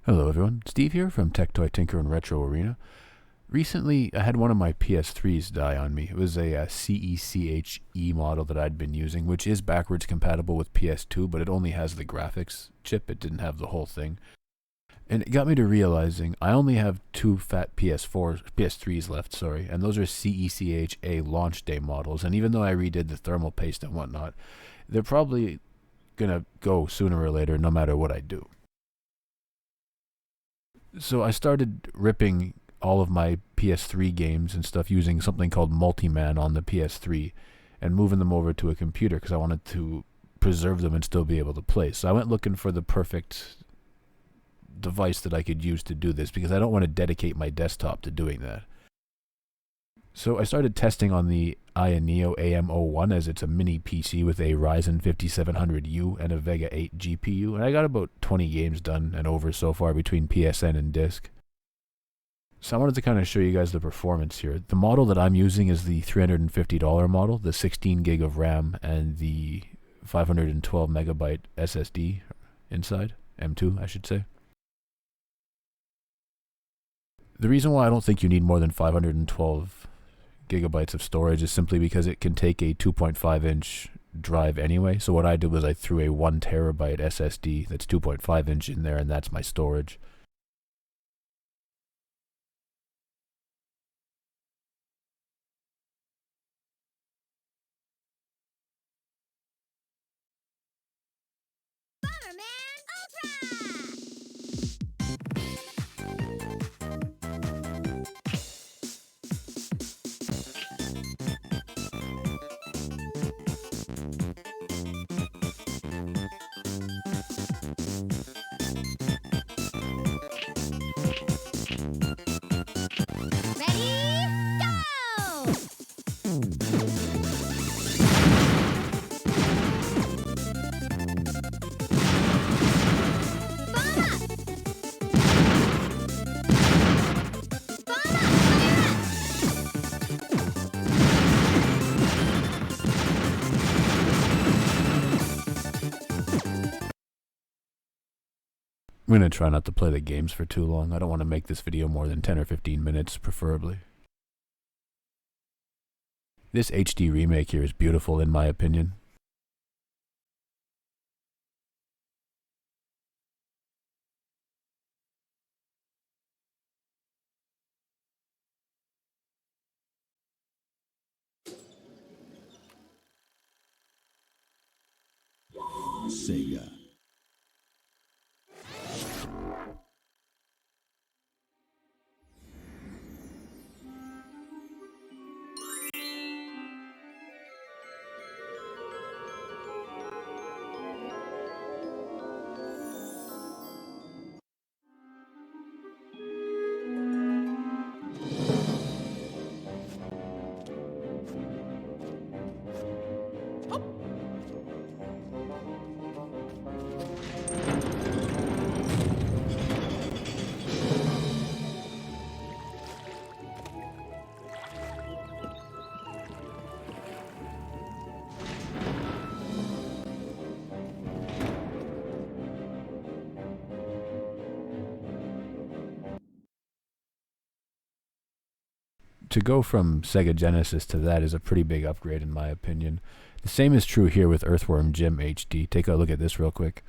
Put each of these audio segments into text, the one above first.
Hello everyone, Steve here from Tech Toy Tinker and Retro Arena. Recently, I had one of my PS3s die on me. It was a CECHE model that I'd been using, which is backwards compatible with PS2, but it only has the graphics chip. It didn't have the whole thing. And it got me to realizing I only have two fat PS3s left, and those are CECHA launch day models. And even though I redid the thermal paste and whatnot, they're probably gonna go sooner or later, no matter what I do. So I started ripping all of my PS3 games and stuff using something called Multiman on the PS3 and moving them over to a computer because I wanted to preserve them and still be able to play. So I went looking for the perfect device that I could use to do this because I don't want to dedicate my desktop to doing that. So I started testing on the Aya Neo AM01 as it's a mini PC with a Ryzen 5700U and a Vega 8 GPU, and I got about 20 games done and over so far between PSN and disk. So I wanted to kind of show you guys the performance here. The model that I'm using is the $350 model, the 16 gig of RAM and the 512 megabyte SSD inside, M2 I should say. The reason why I don't think you need more than 512 gigabytes of storage is simply because it can take a 2.5-inch drive anyway. So what I did was I threw a 1 terabyte SSD that's 2.5-inch in there, and that's my storage. I'm going to try not to play the games for too long. I don't want to make this video more than 10 or 15 minutes, preferably. This HD remake here is beautiful in my opinion. Sega. To go from Sega Genesis to that is a pretty big upgrade in my opinion. The same is true here with Earthworm Jim HD. Take a look at this real quick.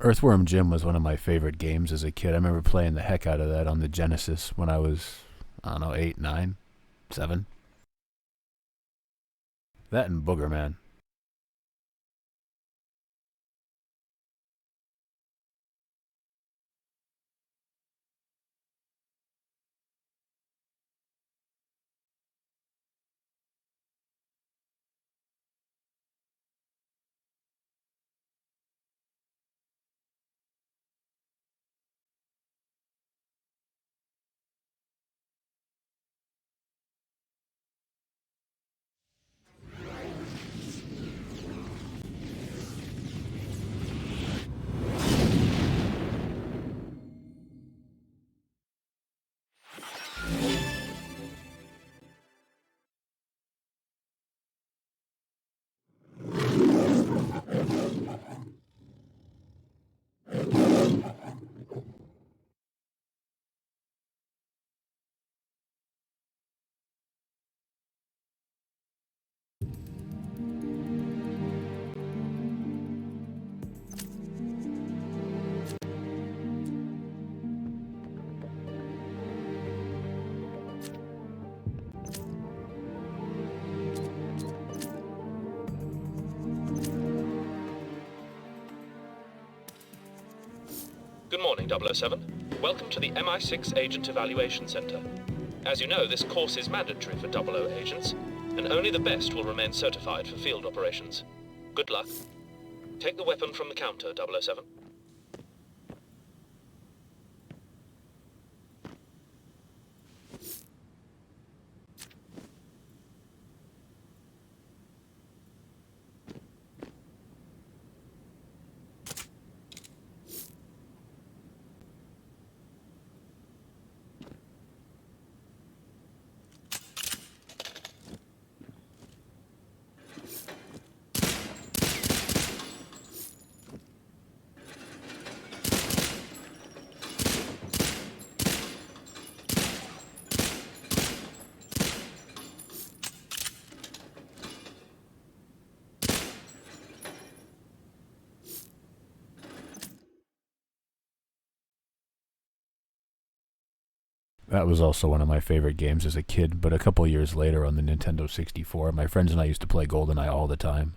Earthworm Jim was one of my favorite games as a kid. I remember playing the heck out of that on the Genesis when I was, I don't know, 8, 9, 7. That and Booger Man. Good morning, 007. Welcome to the MI6 Agent Evaluation Center. As you know, this course is mandatory for 00 agents, and only the best will remain certified for field operations. Good luck. Take the weapon from the counter, 007. That was also one of my favorite games as a kid, but a couple years later on the Nintendo 64, my friends and I used to play GoldenEye all the time.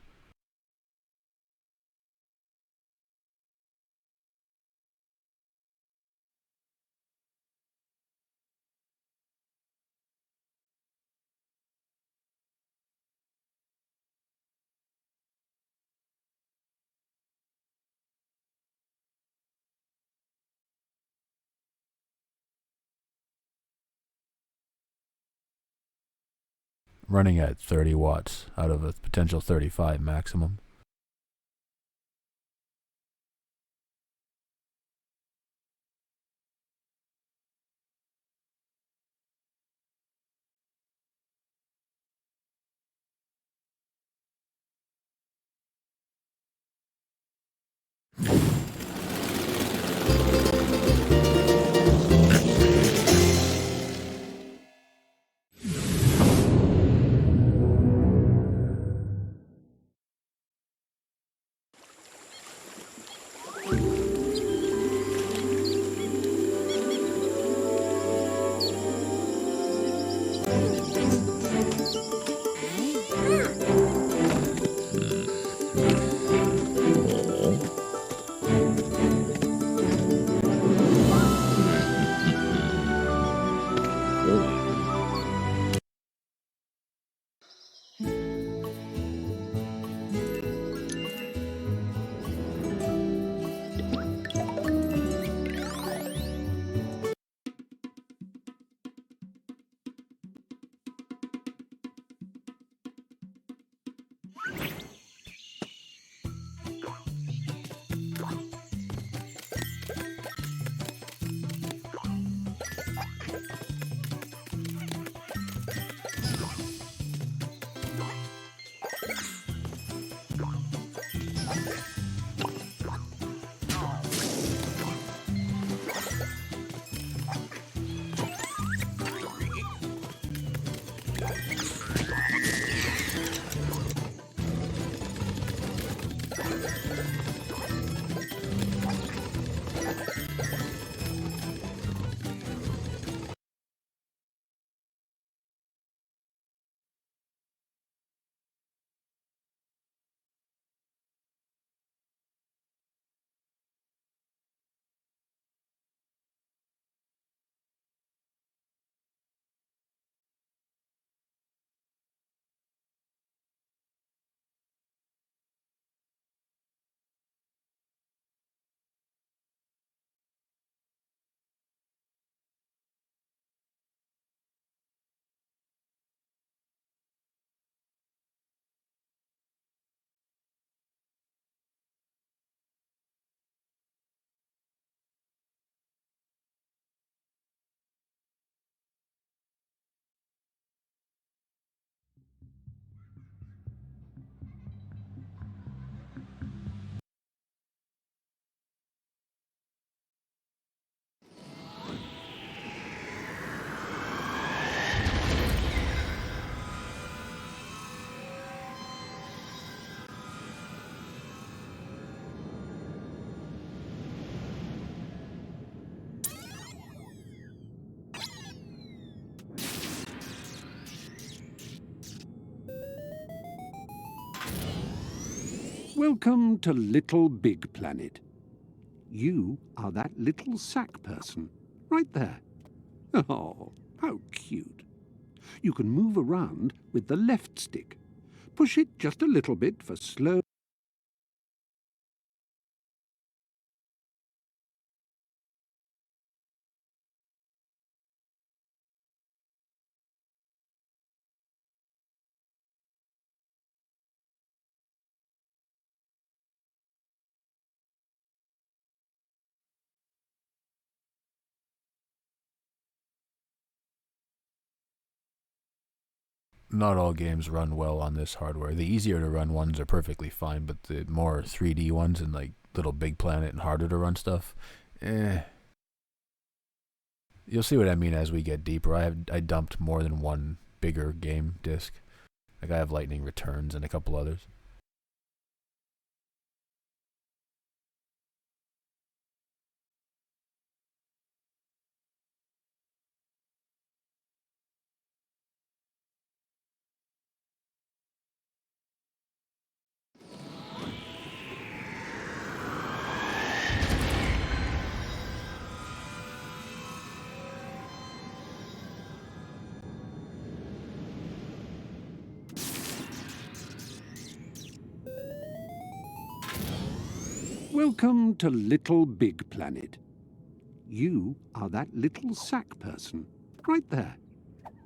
Running at 30 watts out of a potential 35 maximum. Welcome to Little Big Planet. You are that little sack person, right there. Oh, how cute. You can move around with the left stick. Push it just a little bit for slow. Not all games run well on this hardware. The easier to run ones are perfectly fine, but the more 3D ones and like Little Big Planet and harder to run stuff, You'll see what I mean as we get deeper. I dumped more than one bigger game disc. Like I have Lightning Returns and a couple others. Welcome to Little Big Planet. You are that little sack person, right there.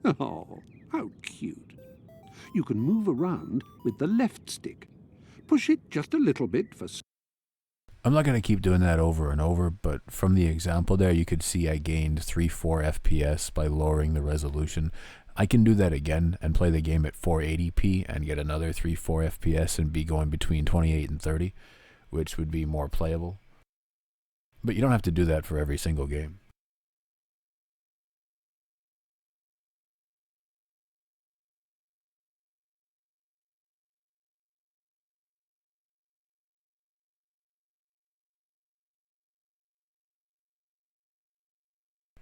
Oh, how cute. You can move around with the left stick. Push it just a little bit for... I'm not going to keep doing that over and over, but from the example there, you could see I gained 3-4 FPS by lowering the resolution. I can do that again and play the game at 480p and get another 3-4 FPS and be going between 28 and 30, which would be more playable. But you don't have to do that for every single game.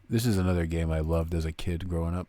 This is another game I loved as a kid growing up.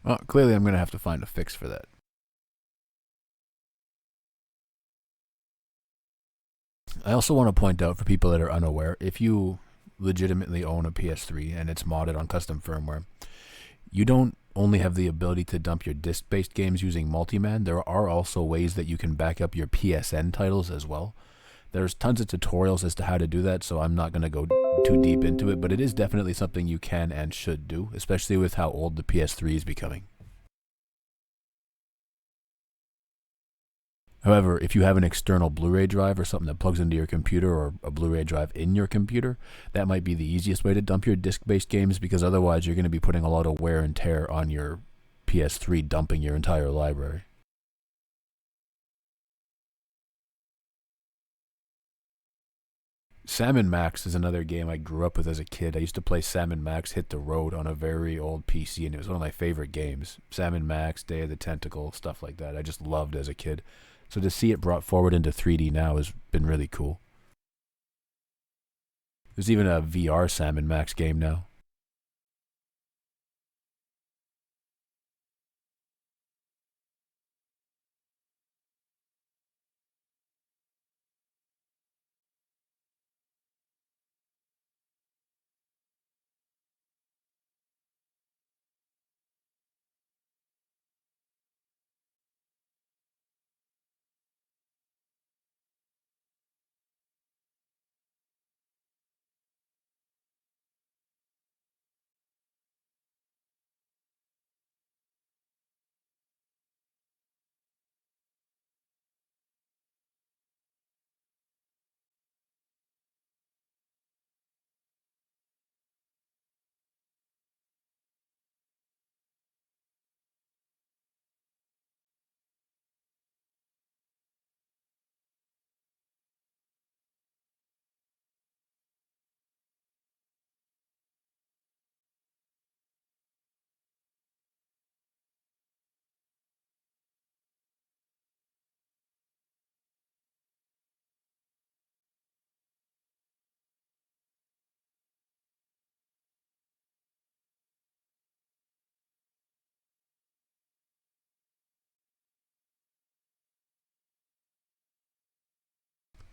Well, clearly I'm going to have to find a fix for that. I also want to point out for people that are unaware, if you legitimately own a PS3 and it's modded on custom firmware, you don't only have the ability to dump your disc-based games using Multiman. There are also ways that you can back up your PSN titles as well. There's tons of tutorials as to how to do that, so I'm not going to go too deep into it, but it is definitely something you can and should do, especially with how old the PS3 is becoming. However, if you have an external Blu-ray drive or something that plugs into your computer, or a Blu-ray drive in your computer, that might be the easiest way to dump your disc-based games, because otherwise you're going to be putting a lot of wear and tear on your PS3 dumping your entire library. Sam & Max is another game I grew up with as a kid. I used to play Sam & Max Hit the Road on a very old PC, and it was one of my favorite games. Sam & Max, Day of the Tentacle, stuff like that. I just loved as a kid. So to see it brought forward into 3D now has been really cool. There's even a VR Sam & Max game now.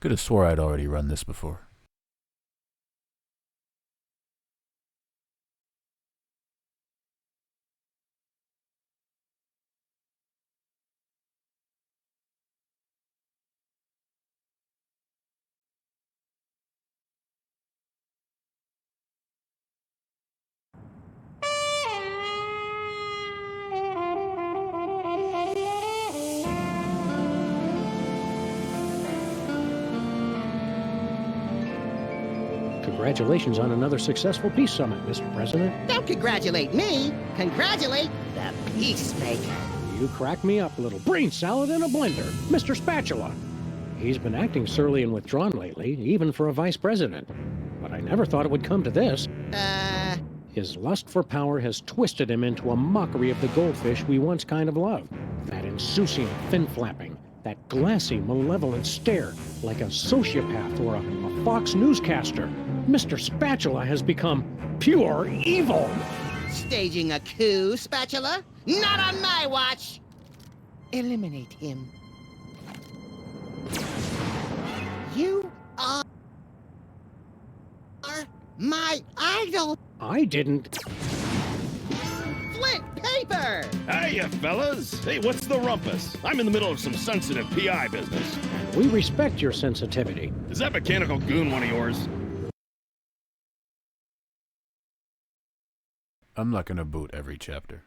Could have swore I'd already run this before. Congratulations on another successful peace summit, Mr. President. Don't congratulate me. Congratulate the peacemaker. You crack me up, little brain salad in a blender, Mr. Spatula. He's been acting surly and withdrawn lately, even for a vice president. But I never thought it would come to this. His lust for power has twisted him into a mockery of the goldfish we once kind of loved. That insouciant fin-flapping, that glassy, malevolent stare, like a sociopath or a Fox newscaster. Mr. Spatula has become pure evil. Staging a coup, Spatula? Not on my watch! Eliminate him. You are my idol! I didn't... Flint paper! Hiya, fellas! Hey, what's the rumpus? I'm in the middle of some sensitive PI business. We respect your sensitivity. Is that mechanical goon one of yours? I'm not going to boot every chapter.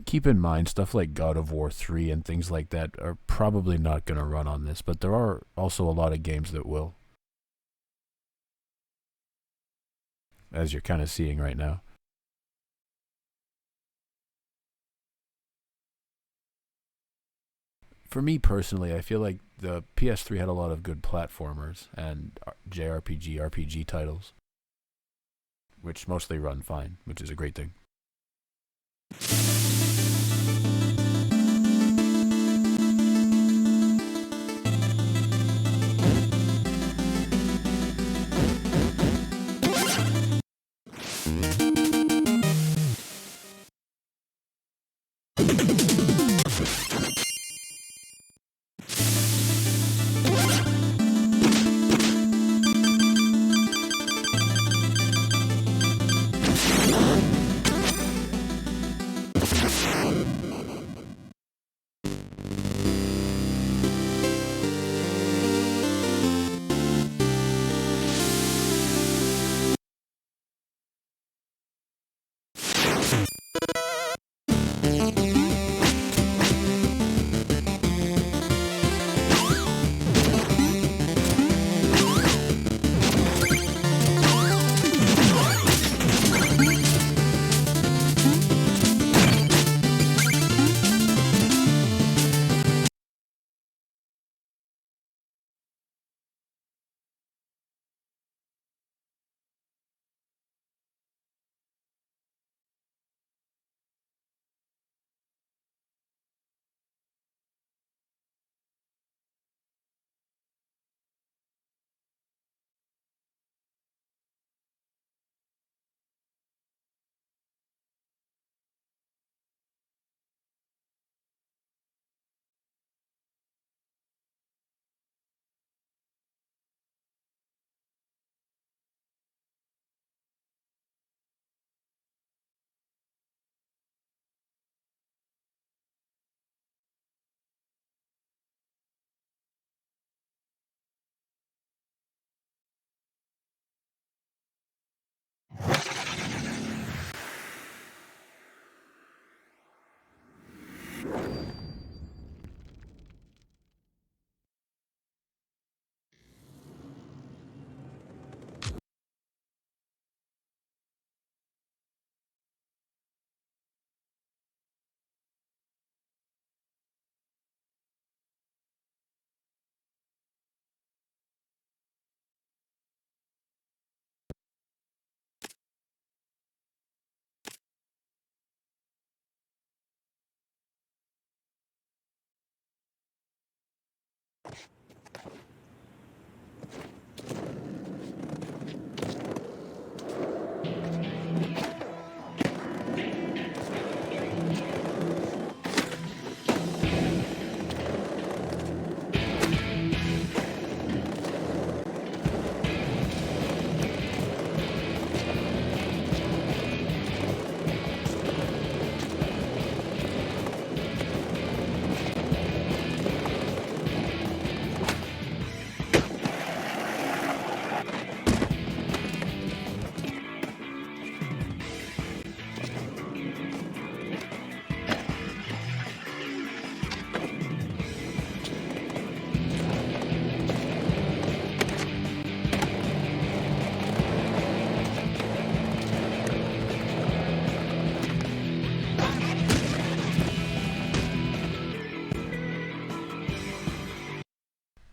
Keep in mind, stuff like God of War 3 and things like that are probably not going to run on this, but there are also a lot of games that will. As you're kind of seeing right now. For me personally, I feel like the PS3 had a lot of good platformers and JRPG, RPG titles, which mostly run fine, which is a great thing.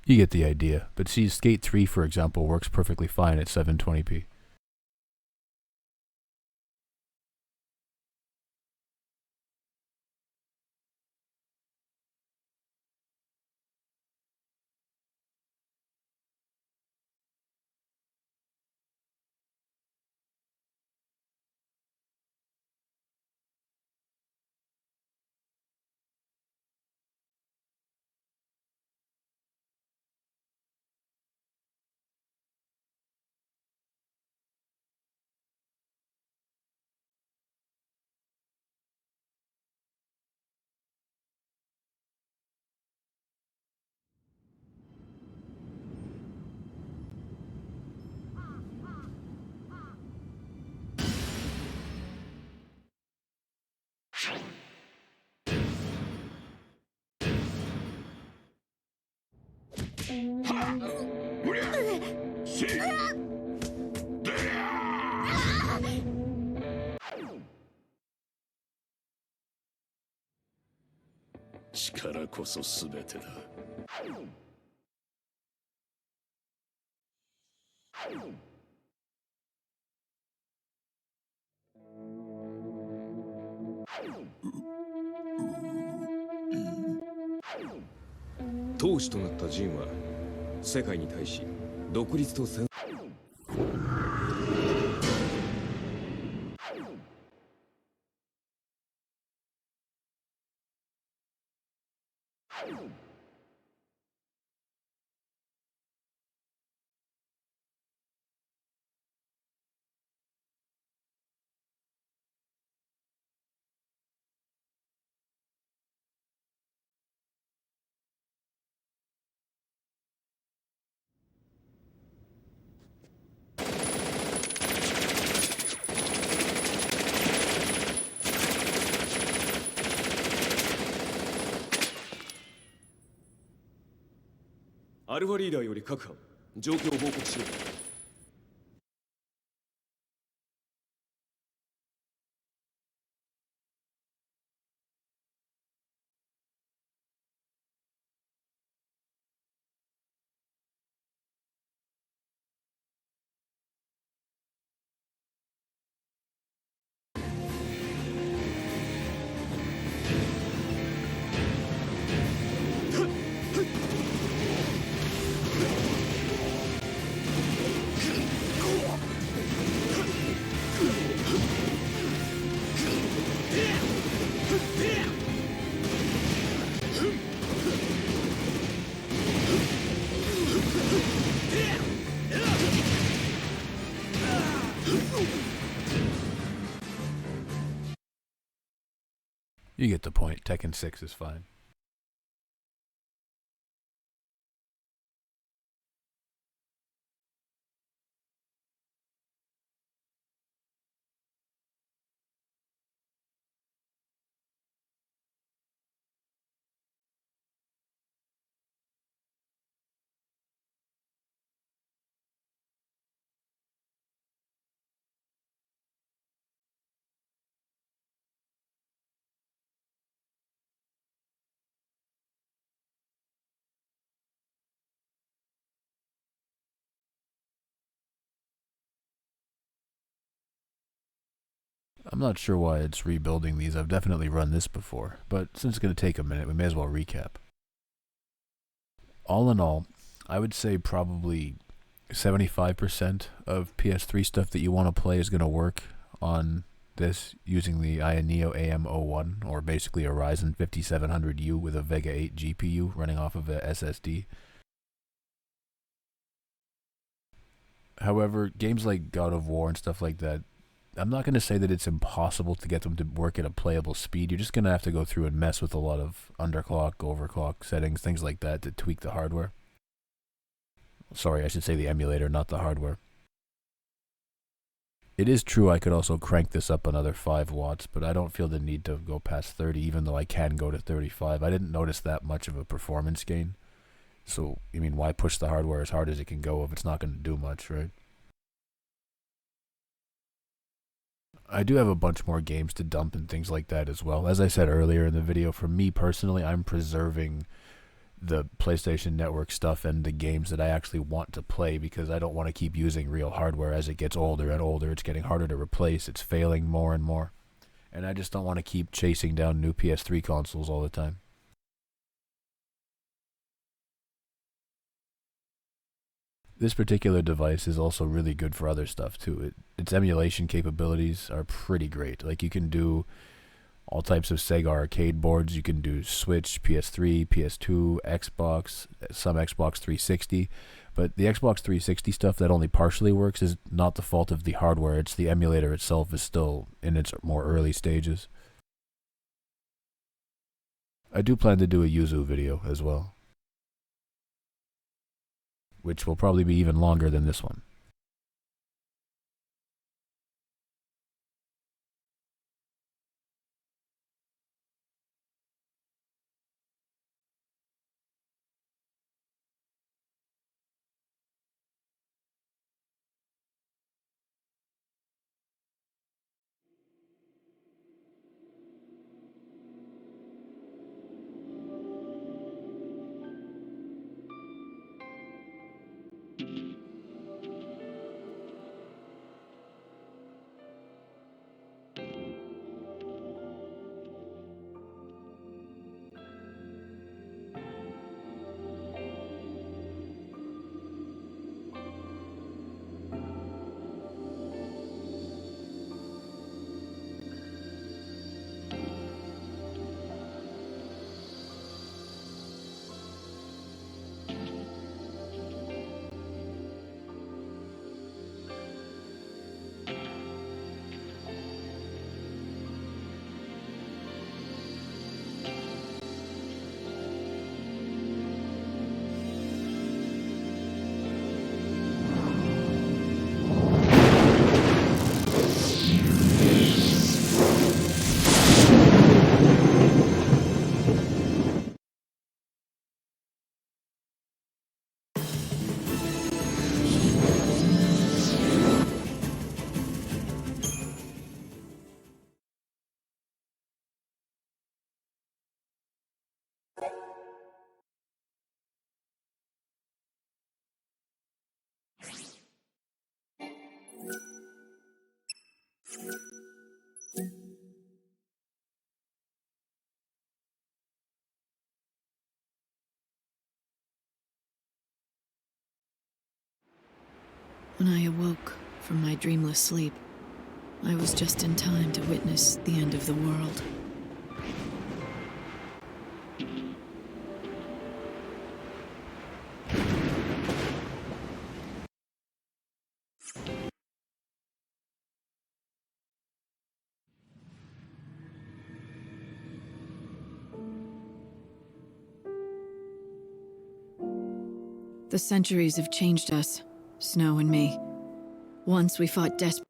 You get the idea, but see, Skate 3, for example, works perfectly fine at 720p.力こそ全てだ。当主となったジンは世界に対し独立と戦アルファリーダーより各班状況を報告しろ。You get the point. Tekken 6 is fine. I'm not sure why it's rebuilding these. I've definitely run this before, but since it's going to take a minute, we may as well recap. All in all, I would say probably 75% of PS3 stuff that you want to play is going to work on this using the Aya Neo AM01, or basically a Ryzen 5700U with a Vega 8 GPU running off of a SSD. However, games like God of War and stuff like that, I'm not going to say that it's impossible to get them to work at a playable speed. You're just going to have to go through and mess with a lot of underclock, overclock settings, things like that to tweak the hardware. Sorry, I should say the emulator, not the hardware. It is true I could also crank this up another 5 watts, but I don't feel the need to go past 30, even though I can go to 35. I didn't notice that much of a performance gain. So, I mean, why push the hardware as hard as it can go if it's not going to do much, right? I do have a bunch more games to dump and things like that as well. As I said earlier in the video, for me personally, I'm preserving the PlayStation Network stuff and the games that I actually want to play because I don't want to keep using real hardware. As it gets older and older, it's getting harder to replace. It's failing more and more. And I just don't want to keep chasing down new PS3 consoles all the time. This particular device is also really good for other stuff too. Its emulation capabilities are pretty great. Like, you can do all types of Sega arcade boards. You can do Switch, PS3, PS2, Xbox, some Xbox 360. But the Xbox 360 stuff that only partially works is not the fault of the hardware. It's the emulator itself is still in its more early stages. I do plan to do a Yuzu video as well, which will probably be even longer than this one. When I awoke from my dreamless sleep, I was just in time to witness the end of the world. The centuries have changed us, Snow and me. Once we fought desperately.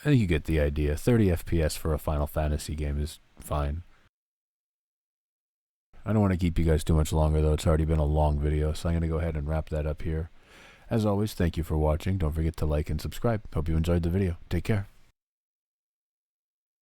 I think you get the idea. 30 FPS for a Final Fantasy game is fine. I don't want to keep you guys too much longer, though. It's already been a long video, so I'm going to go ahead and wrap that up here. As always, thank you for watching. Don't forget to like and subscribe. Hope you enjoyed the video. Take care.